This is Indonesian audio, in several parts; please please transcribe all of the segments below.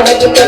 Jadi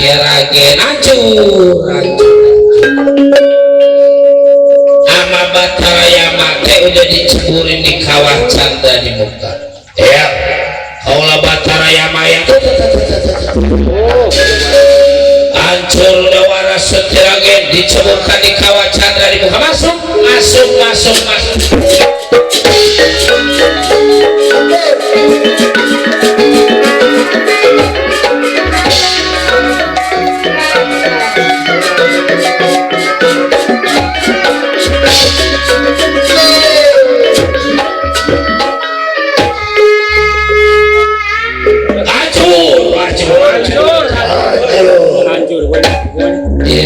Ragen hancur ama Bataraya mate udah diceburin di kawah canda di muka ya kaulah Bataraya maya hancur udah waras Ragen diceburkan di kawah Chandra di muka. Masuk, masuk, masuk, masuk.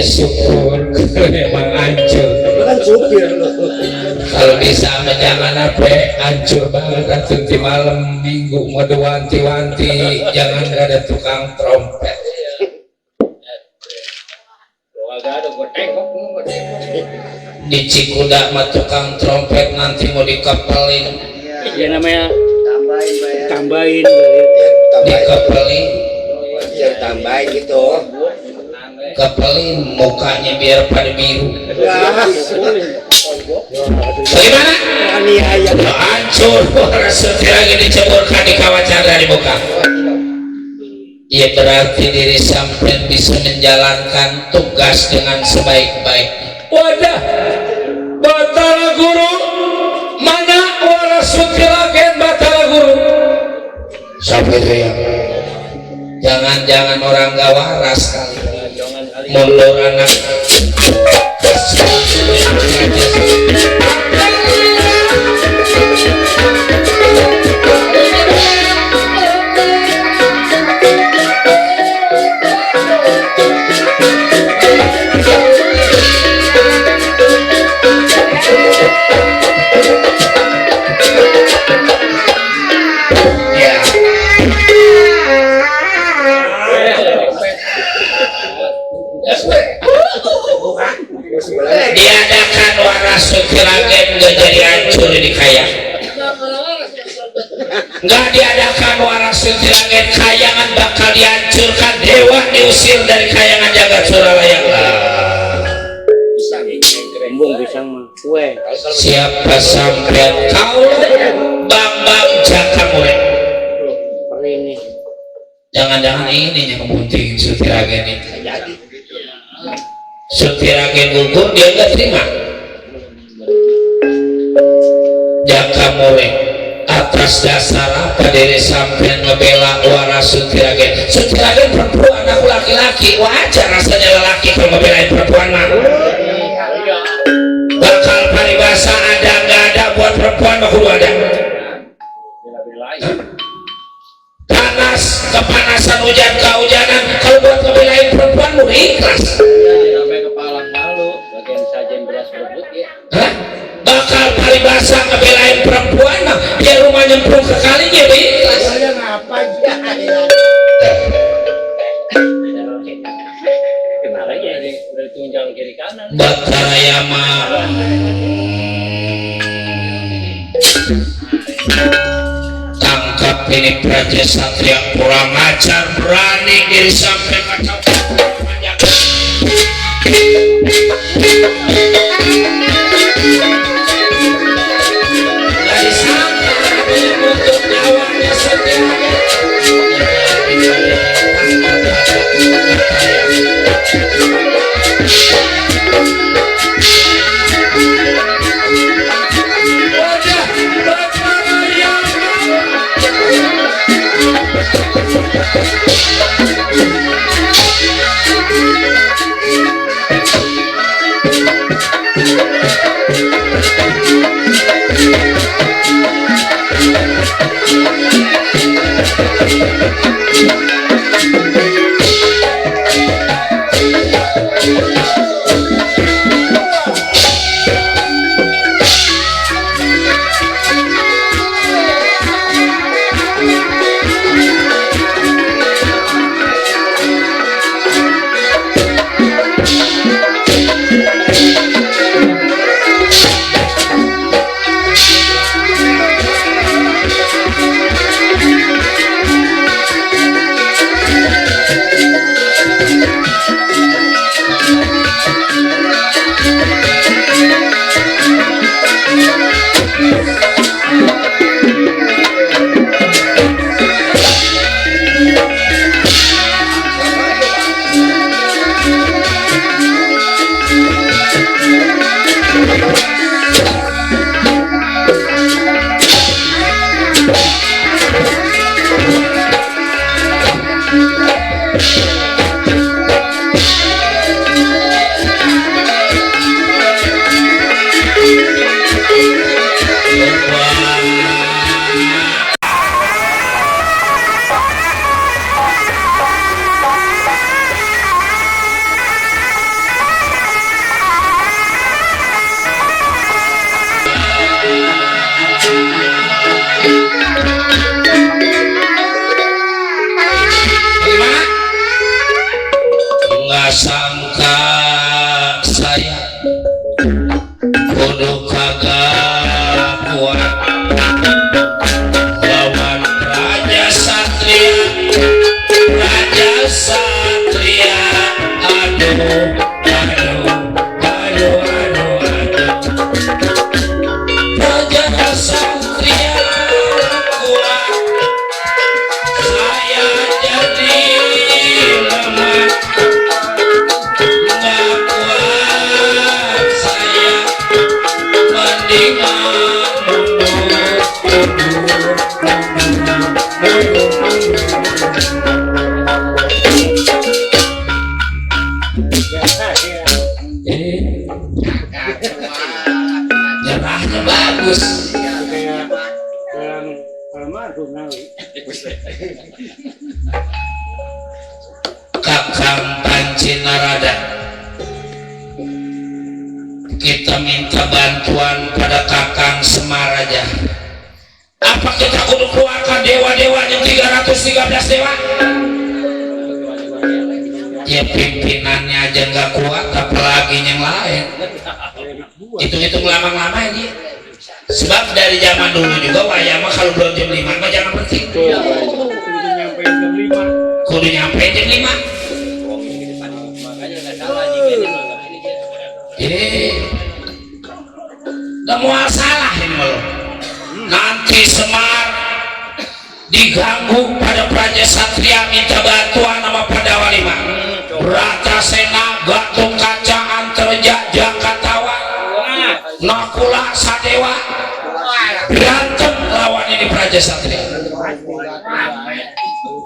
Syukur memang hancur. Kalau bisa jangan apa hancur banget atau di malam minggu mau wanti-wanti jangan ada tukang trompet. Di Cikuda mah tukang trompet nanti mau dikapalin. Ya namanya tambahin dikapalin tambahin gitu. Kepelin mukanya biar pada biru. Bagaimana? Hancur seperti lagi diceburkan di kawah Chandra di muka. Ya berarti diri sampean bisa menjalankan tugas dengan sebaik-baiknya. Wadah, Batara Guru mana warasutilagen Batara Guru? Sampai saya. Jangan-jangan orang gak waras kali. Mundur anak diadakan warasutilagen nggak jadi hancur di kaya. Nggak diadakan warasutilagen kayangan bakal dihancurkan, dewa diusir dari kayangan jagat Suralaya. Siapa sampean kau Bambang Jakamure? Jangan-jangan ini yang membunting Sutiragen ini. Sutiragen gugur dia nggak terima. Jakamure atas dasar apa diri sampean ngebela waras Sutiragen? Sutiragen perempuan, aku laki-laki, wajar rasanya lelaki kalau ngebelain perempuan mah. Bakal paribasa ada nggak ada buat perempuan mah kudu ada. Panas kepanasan, hujan kehujanan, kalau buat ngebelain perempuan mau ikhlas. Bakal paribasa ngebelain perempuan mah dia rumah nyemplung ke kalinya ikhlas. Batarayama tangkap ini Praja Satria kurang ajar, berani diri sampai kacau. Dari sana untuk nyawanya sendiri. Nggak sangka saya kudu kagak kuat lawan Raja Satria. Raja Satria, aduh, aduh, aduh, aduh, aduh. Raja Satria kuat, saya jadi lemah. Nggak kuat saya, mendingan nyerahnya bagus. Kayak dalam almarhum Nawi. Kakang Panci Narada, kita minta bantuan pada Kakang Semar aja. Apa kita kudu keluarkan dewa-dewa yang 313 dewa? Ya pimpinannya aja nggak kuat, apalagi yang lain. Hitung-hitung lama-lama ini. Sebab dari zaman dulu juga wayang mah kalau belum jam 5 mah jangan penting. Kudu nyampe jam 5. Udah mau salah ini malu. Nanti Semar diganggu pada Praja Satria minta bantuan sama Pandawa 5. Bratasena, Gatung Kaca, Antarja, Jakatawa, Nakula, Sadewa berantem lawan ini Praja Satria.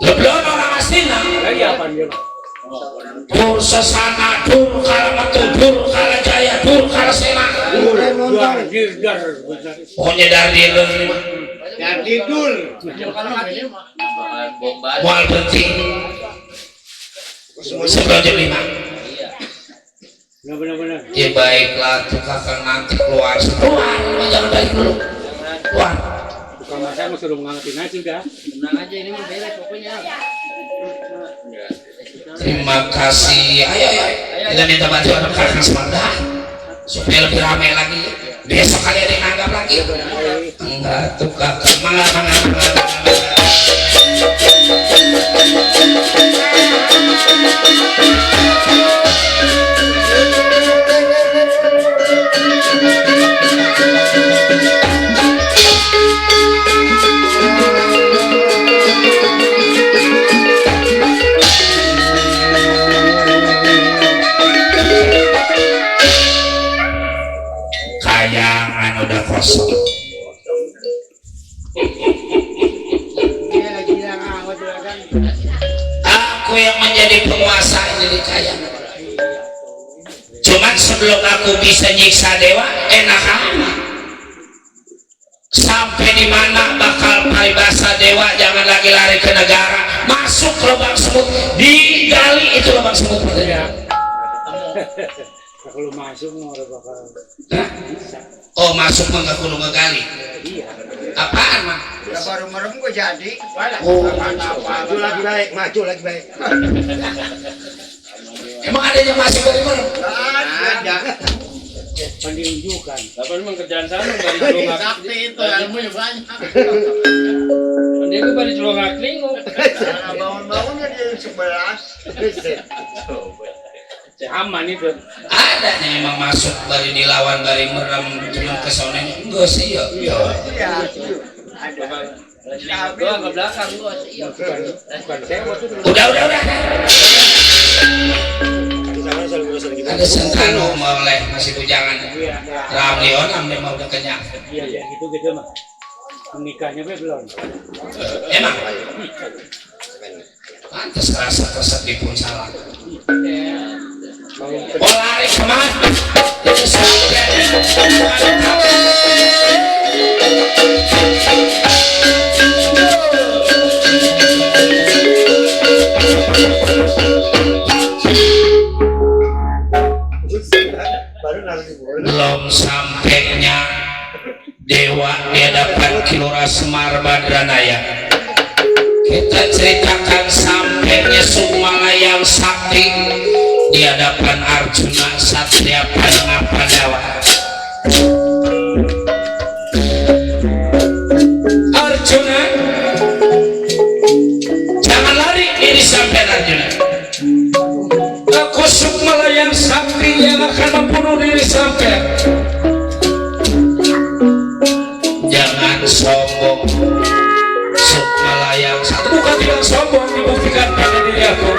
Lebron orang aslinya Dur Sesana, Dur Kalamatu, Dur Kalajaya, Dur Kalasena. Pokoknya dari Dur. mual penting sebelum jam 5. Benar-benar. Ya baiklah tuh kakak nanti keluar jangan balik dulu keluar. Bukan masa mau suruh ngangetin aja udah. Tenang aja ini mah beres pokoknya. Terima kasih. Ayo kita minta bantuan kakak Semanda supaya lebih ramai lagi. Besok kali ada yang anggap lagi. Enggak tuh kakak semangat. Kayangan udah kosong. Aku yang menjadi penguasa ini di Kayangan. Cuman sebelum aku bisa nyiksa dewa, enak amat. Sampai di mana bakal paribasa dewa, jangan lagi lari ke negara, masuk ke lubang semut, digali itu lubang semut. Kalau masuk mau bakal bisa. Oh masuk mah nggak kudu ngegali. Iya. Apaan mah? Ya baru merem gue jadi. Oh, Maju lagi baik, maju lagi baik. emang ada yang masuk dari mana? Ada. Penunjukan. Bapak memang kerjaan sana bari jelongak. Sakti itu ilmunya banyak. Dia tuh bari jelongak lingo. Nah, bangun-bangunnya di 11. Aman itu. Ada yang emang masuk bari dilawan bari merem cuma kesana enggak sih ya. Iya. Ada. Doang ke belakang gua. Iya. Bukan saya waktu itu. Udah. ada sengkano oleh masih bujangan Iya, Ramion ambil mau udah kenyang iya, gitu mah. Menikahnya belum. emang pantas kerasa tersedih pun salah lari kemana itu belum sampainya dewa di hadapan Kilora Semar Badranaya. Kita ceritakan sampainya Sukmalayang Sakti di hadapan Arjuna Satria Padma Pandawa. Arjuna, jangan lari, ini sampai Arjuna. Aku Sukmalayang Sakti yang akan membunuh diri sampai. Jangan sombong. Sukmalayang Sakti bukan tidak sombong, dibuktikan pada diri aku.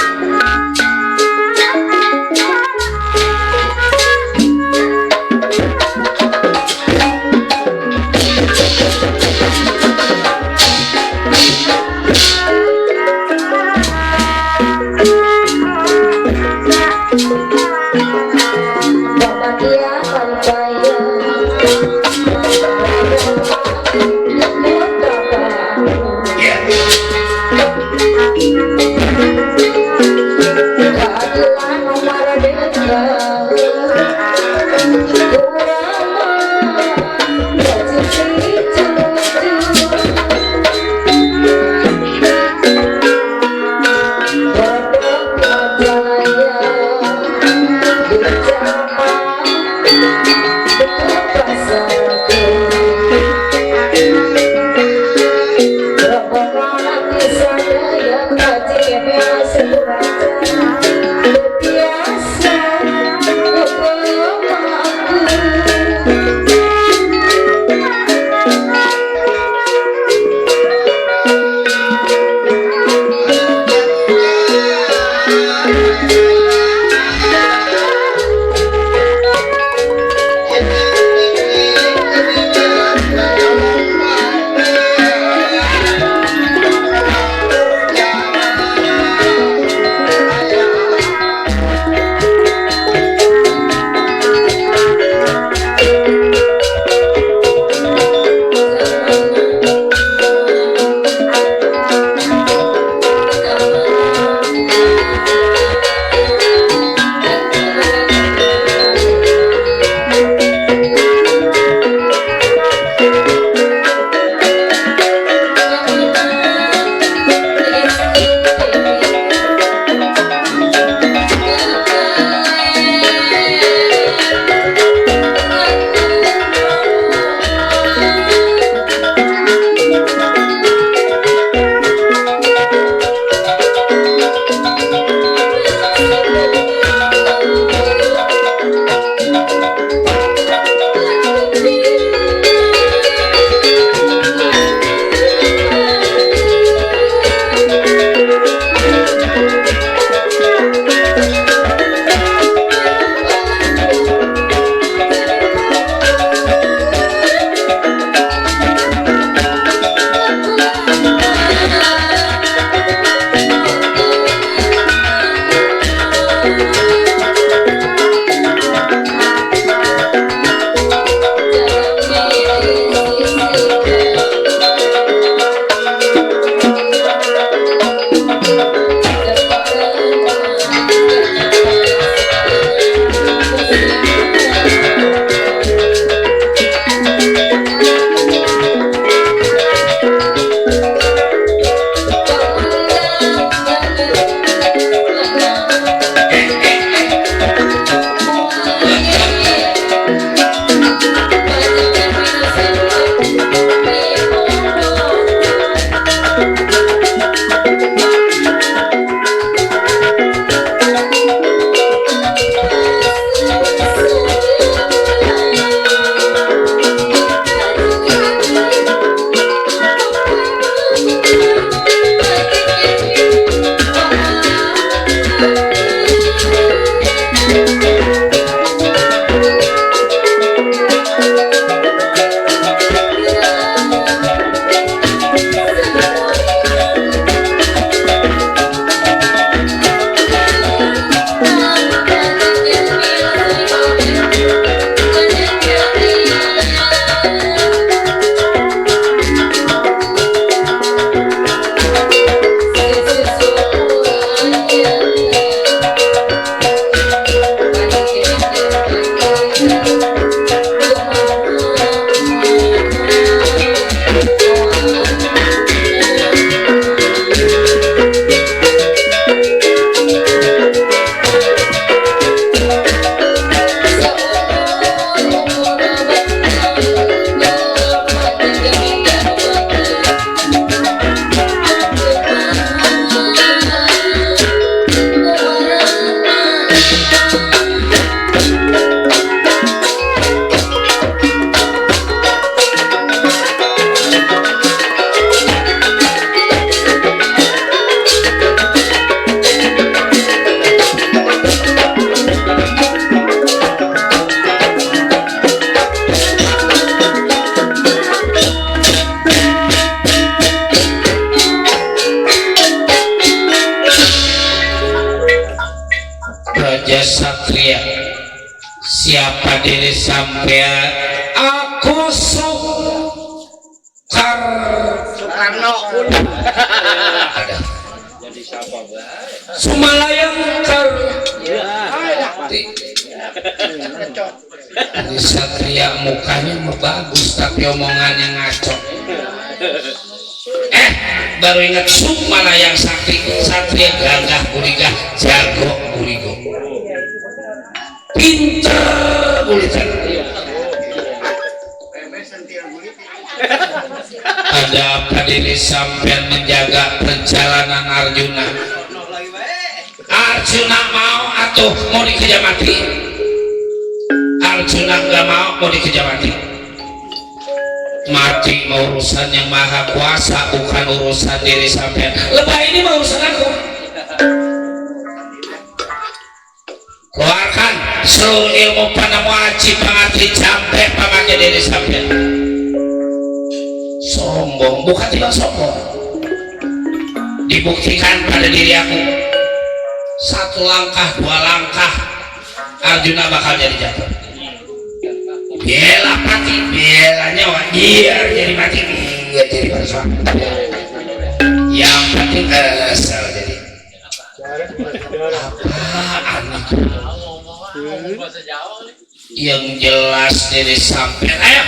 aku Sukar Soekarno pun. Jadi siapa baik? Sumalayang Kar ini Satria mukanya mah bagus tapi omongannya ngaco. Baru ingat Sumalayang Sakti Satria gagah gurigah jago gurigo pinter gulitan. Ada apa diri sampean menjaga perjalanan Arjuna? Arjuna mau atau mau dikejar mati? Arjuna nggak mau dikejar mati. Mati mau urusan yang maha kuasa, bukan urusan diri sampean. Lebah ini mau urusan aku. Keluarkan seluruh ilmu panamuaci pangatri sampai pamannya diri sampean. Sombong, bukan tidak sombong. Dibuktikan pada diri aku. Satu langkah, dua langkah, Arjuna bakal jadi jatuh. Bela mati, bela nyawa, biar jadi mati, biar jadi bersuara. Yang penting asal jadi. Apaan itu? Yang jelas diri sampai. Ayo.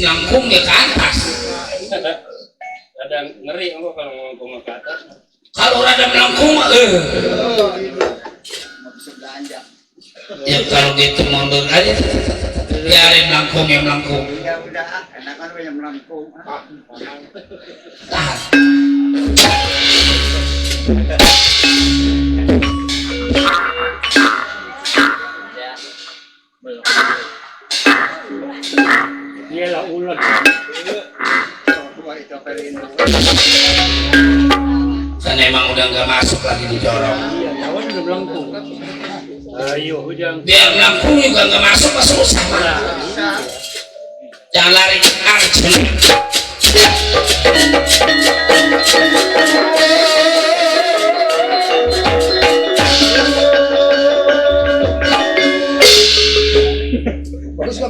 melengkung dia ke atas. Ada ngeri enggak kalau melengkung ke atas? Kalau rada melengkung mah ya kalau gitu mundur aja, biarin melengkung ya melengkung. Ya udah, enakan we yang melengkung. Tahan. Iyalah ulat. Kan emang udah nggak masuk lagi di jorong. Iya, cawan udah melengkung. Ayo hujang. Biar nampung juga nggak masuk susah mah. Jangan lari arjun.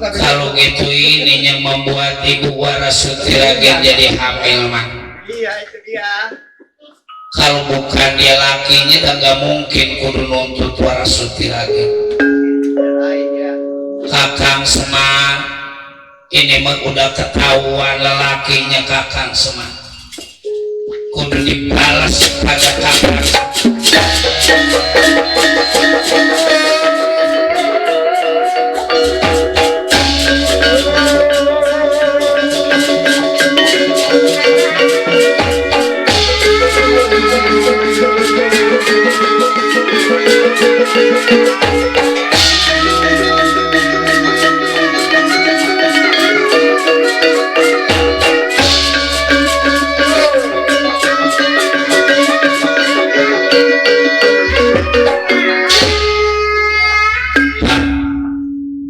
Kalau gitu ini yang membuat Ibu Warasuti Ragen jadi hamil mah. Iya itu dia. Kalau bukan dia lakinya dan gak mungkin kudu nuntut Warasuti Ragen. Iya. Kakang Semar ini mah udah ketahuan lelakinya Kakang Semar. Kudu dibalas pada Kakang.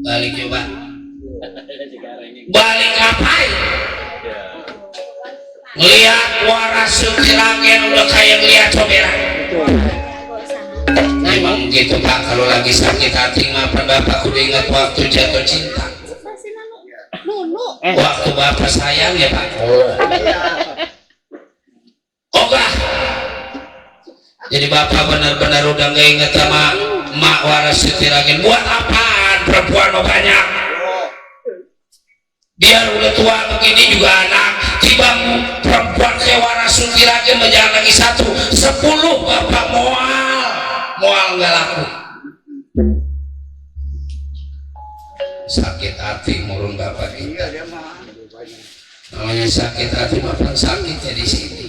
Balik coba. Balik ngapain? Ngeliat Warasuti Ragen udah kayak ngeliat coberan. Memang gitu Pak, kalau lagi sakit hati mah Bapak udah ingat waktu jatuh cinta. Waktu Bapak sayang ya Pak. Oh enggak. Jadi Bapak benar-benar udah nggak ingat sama Mak Warasuti Ragen. Buat apaan perempuan banyak? Biar udah tua begini juga anak. Tiba perempuan kayak Warasuti Ragen menjalan lagi 1, 10 Bapak mual nggak laku. Sakit hati murun Bapak kita. Iya dia mah. Namanya sakit hati Bapak sakitnya di sini.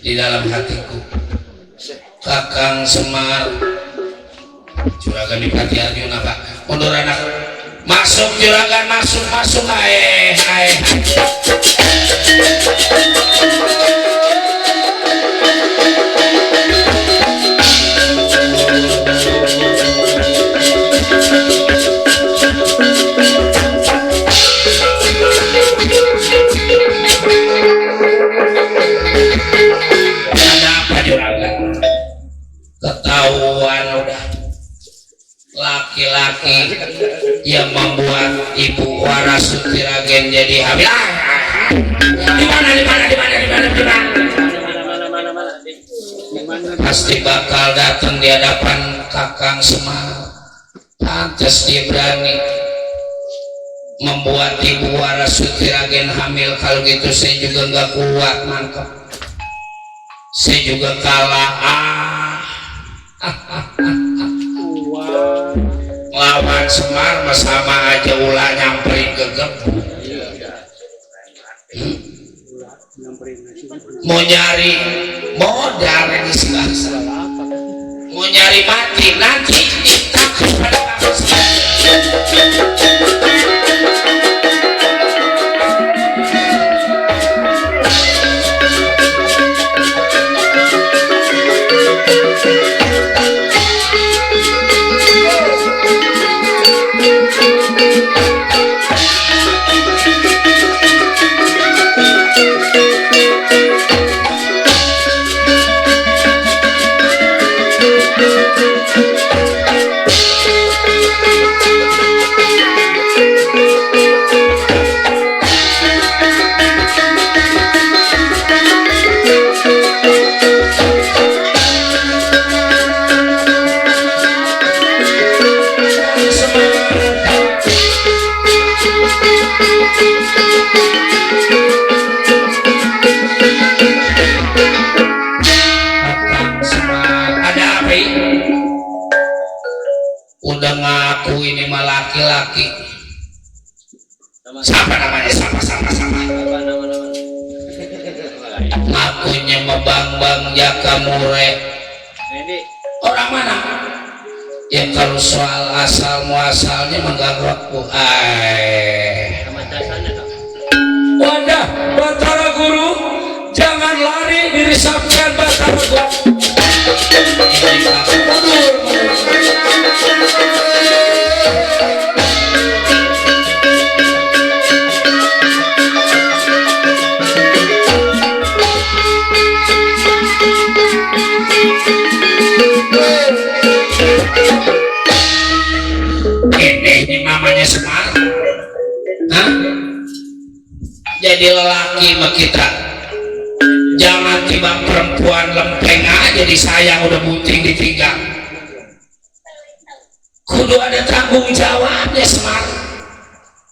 Di dalam hatiku. Kakang Semar Juragan di Pati Arjuna Pak. Mundur anak. Masuk Juragan, masuk. Hai. Ada apa Juragan? Ketahuan udah laki-laki yang membuat Ibu Warasuti Ragen jadi hamil. Di mana? Pasti bakal datang di hadapan Kakang Semar. Pantes dia berani membuat Ibu Warasuti Ragen hamil. Kalau gitu saya juga nggak kuat mantap. Saya juga kalah. Lawan Semar sama aja ulah nyamperin gegep. Mau nyari modal ini segala. Mau nyari mati nanti ditangkap pada manusia. Udah ngaku ini mah laki-laki. Siapa namanya? Siapa? Ngakunya mah Bang Jaka Mure. Orang mana? Ya kalau soal asal muasalnya mah gak ngaku. Wadah, Batara Guru, jangan lari dirisapkan Batara Guru. Mundur. namanya Semar. Hah? Jadi lelaki mah kita jangan tiba perempuan lempeng aja disayang udah bunting ditinggal. Kudu ada tanggung jawabnya Semar.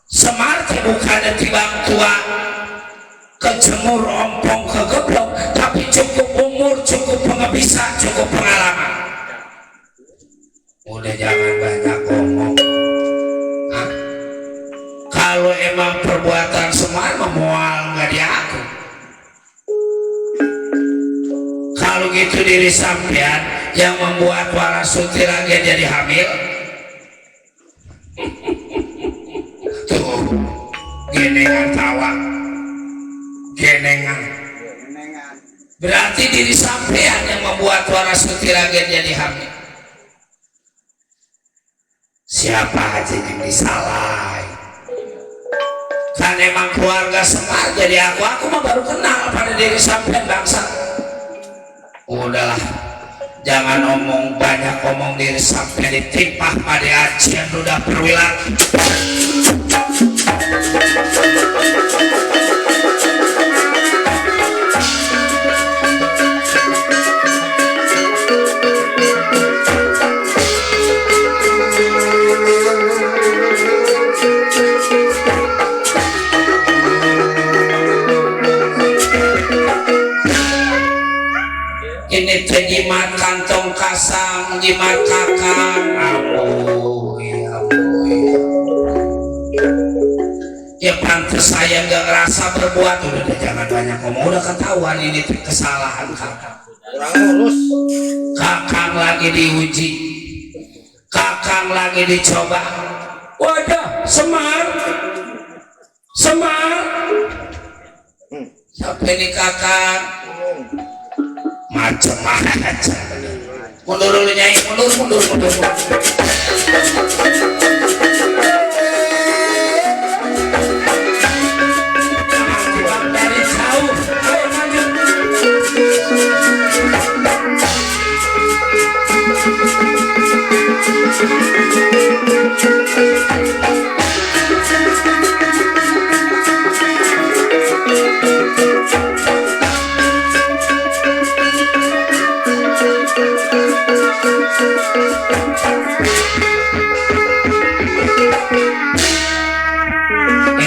Semar teh bukan tiba tua kejemur ompong kegeblok, tapi cukup umur, cukup pengebisan, cukup pengalaman. Udah jangan banyak ngomong. Hah? Kalau emang perbuatan Semar memual nggak diaku. Kalau gitu diri sampean yang membuat Warasuti lagi jadi hamil. Tuh, genengan tawa, genengan. Berarti diri sampean yang membuat Warasuti lagi jadi hamil. Siapa aja yang disalahin? Kan emang keluarga Semar jadi aku mah baru kenal pada diri sampean bangsa. Udahlah, jangan omong banyak, omong diri sampai ditimpah pada acian udah perwilan. Ini teh jimat kantong kasang, jimat kakang. Ampun, ampun. Ya pantes saya nggak ngerasa berbuat. Udah jangan banyak ngomong, udah ketahuan ini kesalahan kakang. Kurang lurus. Kakang lagi diuji, kakang lagi dicoba. Wadah, Semar, Semar. Sampai nih kakang macam-macam. Mundur dulu Nyai, mundur. Dari jauh, ayo maju.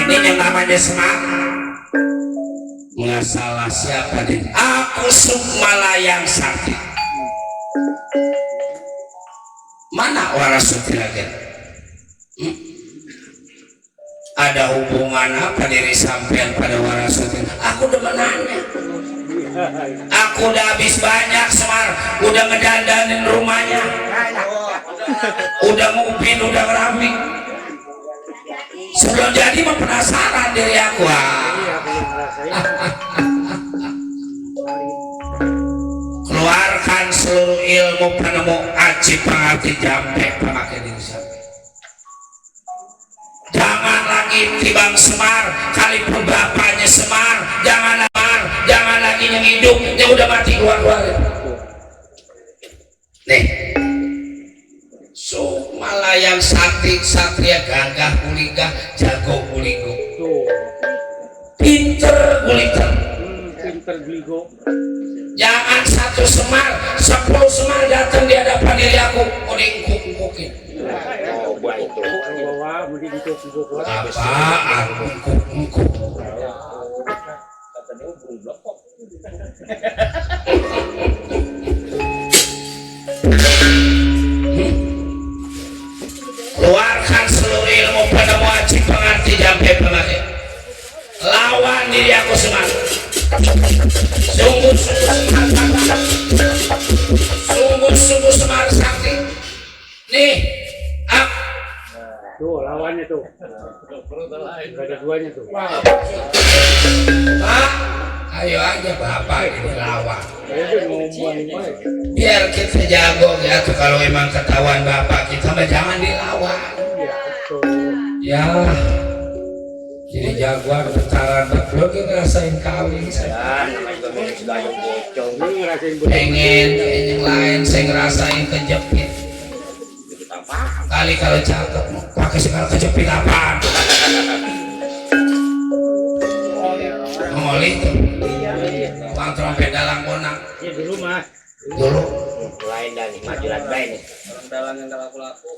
Ini yang namanya Semar. Nggak salah siapa nih? Aku Sukmalayang Sakti. Mana Warasuti lagi? Ada hubungan apa diri sampean pada Warasuti? Aku udah menanya. Aku udah habis banyak Semar, udah ngedandanin rumahnya, udah ngupin, udah ngerapi. Sebelum jadi mah penasaran diri aku. Keluarkan seluruh ilmu penemu aji pengerti jampe pemakai diri sampai. Jangan lagi tibang Semar, kali pun bapaknya Semar, jangan lagi yang hidup, yang udah mati keluar. Nih, Sukmalayang Sakti, Satria gagah kuligah, jago kuligo, pinter guliter. Pinter gligo. Jangan satu Semar, 10 Semar datang di hadapan diri aku, mau diungkuk-ungkukin. Bawa mesti dikuk-kuk. Apaan ungkuk-ungkuk? Keluarkan seluruh ilmu penemu aji pengerti jampe pemakai. Lawan diri aku Semar. Sungguh Semar Sakti. Nih, Tuh lawannya tuh. Gak ada duanya tuh. Pak, ayo aja Bapak ini lawan. Biar kita jago ya tuh, kalau emang ketahuan Bapak kita mah jangan dilawan. Ya, jadi jagoan putaran belum ngerasain kawin saya. Pengen yang lain saya ngerasain kejepit. Kali kalau cakep pakai segala kejepit apaan ngoli tuh bang trompet dalang bonang Ya dulu mah. dulu Lain dan majulan lain. Orang dalang yang kalau laku.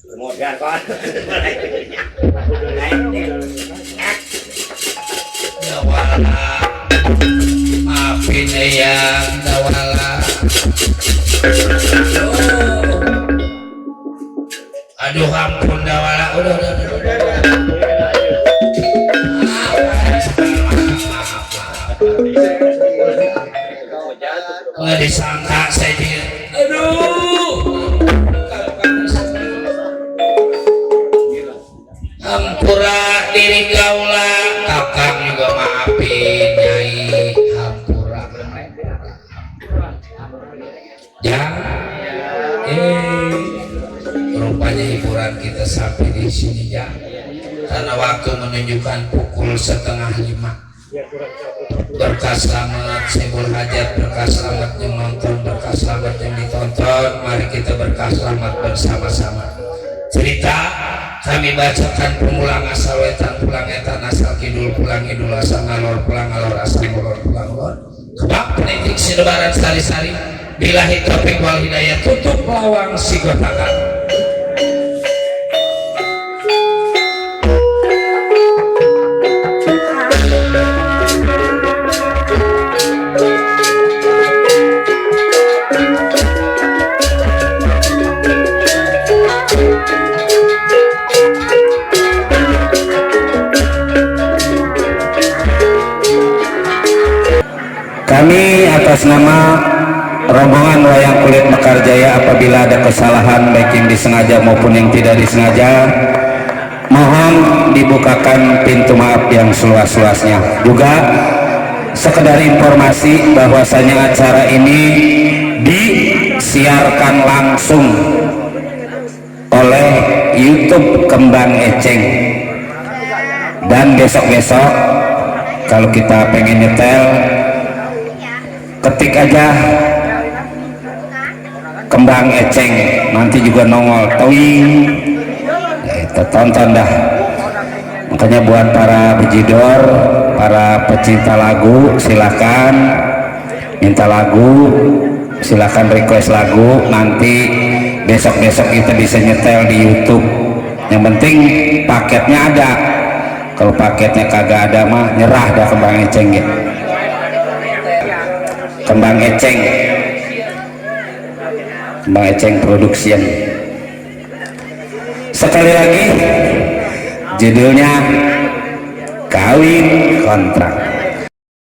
Kemudian kan. dawala maafin eyang dawala aduh ampun dawala udah nggak disangka saya dia aduh hampura diri kaula kakak juga maafin nyai hampura ya rupanya hiburan kita sampai di sini ya karena waktu menunjukkan pukul 4:30 berkah selamat sebul hajat berkah selamat yang nonton berkah selamat yang ditonton mari kita berkah selamat bersama-sama cerita kami bacakan pemulang asal wetan pulang etan asal kidul pulang idul asal ngalor pulang ngalor asal ngulor pulang ngulor kebak penitik sinebaran sari-sari bilahi taufiq wal hidayah tutup lawang sigotakan. Kami atas nama rombongan Wayang Kulit Mekarjaya apabila ada kesalahan baik yang disengaja maupun yang tidak disengaja mohon dibukakan pintu maaf yang seluas-luasnya. Juga sekedar informasi bahwasanya acara ini disiarkan langsung oleh YouTube Kembang Eceng dan besok-besok kalau kita pengen nyetel ketik aja Kembang Eceng nanti juga nongol towing kita tonton dah. Makanya buat para bejidor para pecinta lagu silakan minta lagu silakan request lagu nanti besok-besok kita bisa nyetel di YouTube. Yang penting paketnya ada, kalau paketnya kagak ada mah nyerah dah Kembang Eceng ya. Kembang Eceng Kembang Eceng Production. Sekali lagi judulnya Kawin Kontrak.